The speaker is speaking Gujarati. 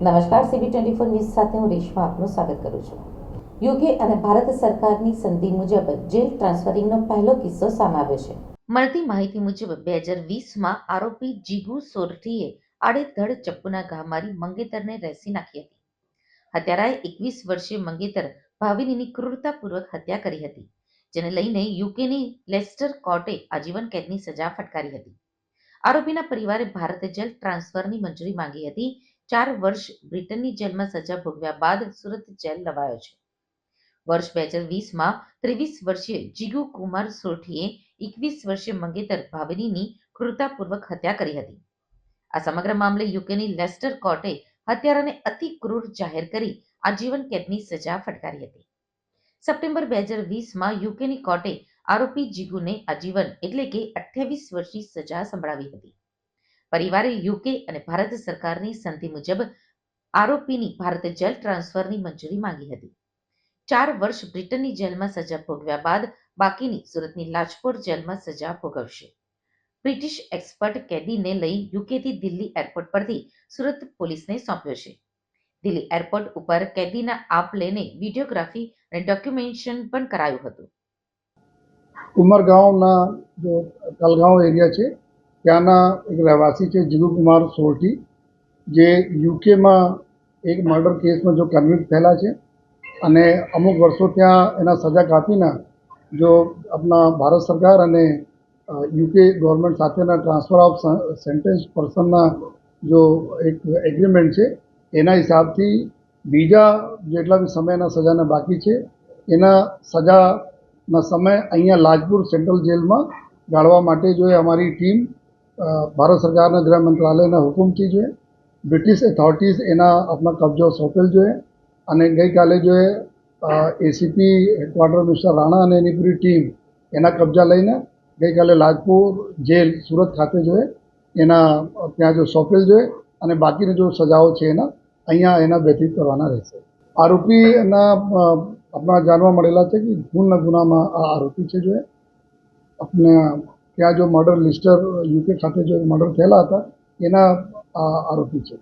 નમસ્કાર, CB24 ન્યૂઝ સાથે હું રેશમા આપનું સ્વાગત કરું છું. યુકે અને ભારત સરકારની સંધિ મુજબ જેલ ટ્રાન્સફરિંગનો પહેલો કિસ્સો સામે આવ્યો છે. મળતી માહિતી મુજબ 2020માં આરોપી જીગુ સોરઠીએ આડેધડ ચપ્પુના ઘા મારી મંગેતરને રેસી નાખી હતી. હત્યારાએ 21 વર્ષીય મંગેતર ભાવિનીની ક્રૂરતાપૂર્વક હત્યા કરી હતી, જેને લઈને યુકેની લેસ્ટર કોર્ટે આજીવન કેદની સજા ફટકારી હતી. આરોપીના પરિવારે ભારત જેલ ટ્રાન્સફરની મંજૂરી માંગી હતી. 4 વર્ષ બ્રિટનની જેલમાં સજા ભોગવ્યા બાદ સુરત જેલ લવાયો છે. વર્ષ 2020માં 23 વર્ષીય જીગુ કુમાર સોરઠીએ 21 વર્ષીય મંગેતર ભાવિનીની ક્રૂરતાપૂર્વક હત્યા કરી હતી. આ સમગ્ર મામલે યુકેની લેસ્ટર કોર્ટે હત્યારાને અતિ ક્રૂર જાહેર કરી આજીવન કેદની સજા ફટકારી હતી. સપ્ટેમ્બર 2020માં યુકેની કોર્ટે આરોપી જીગુને આજીવન એટલે કે 28 વર્ષની સજા સંભળાવી હતી. પરિવારે યુકે અને ભારત સરકારની સંધિ મુજબ આરોપીની ભારત જેલ ટ્રાન્સફરની મંજૂરી માંગી હતી. 4 વર્ષ બ્રિટનની જેલમાં સજા ભોગવ્યા બાદ બાકીની સુરતની લાજપોર જેલમાં સજા ભોગવશે. બ્રિટિશ એક્સપર્ટ કેદીને લઈ યુકેથી દિલ્હી એરપોર્ટ પરથી સુરત પોલીસને સોંપ્યો છે. દિલ્હી એરપોર્ટ ઉપર કેદીના આપ-લેને વિડીયોગ્રાફી અને ડોક્યુમેન્ટેશન પણ કરાયું હતું. ઉમરગાંવના જો તલગાંવ એરિયા છે ત્યાંના એક રહેવાસી છે જીગુ કુમાર સોરઠી, જે યુકેમાં એક મર્ડર કેસમાં જો કન્વિક્ટ થયેલા છે અને અમુક વર્ષો ત્યાં એના સજા કાપીને જો આપણા ભારત સરકાર અને યુકે ગવર્મેન્ટ સાથેના ટ્રાન્સફર ઓફ સેન્ટેન્સ પર્સનના જો એક એગ્રીમેન્ટ છે એના હિસાબથી બીજા જેટલા બી સમયના સજાના બાકી છે એના સજાના સમય અહીંયા લાજપુર સેન્ટ્રલ જેલમાં ગાળવા માટે જો અમારી ટીમ ભારત સરકારના ગૃહ મંત્રાલયના હુકમથી જો બ્રિટિશ ઓથોરિટીઝ એના આપણા કબજો સોંપેલ જોઈએ અને ગઈકાલે જો એસીપી હેડક્વાર્ટર મિસ્ટર રાણા અને એની પૂરી ટીમ એના કબજા લઈને ગઈકાલે લાજપુર જેલ સુરત ખાતે જો એના ત્યાં જો સોંપેલ જોઈએ અને બાકીની જો સજાઓ છે એના અહીંયા એના વ્યતીત કરવાના રહેશે. આરોપીના આપણા જાણવા મળેલા છે કે ખૂનના ગુનામાં આ આરોપી છે જો આપણે ત્યાં જો મર્ડર લિસ્ટર યુકે ખાતે જો મર્ડર થયેલા હતા એના આરોપી છે.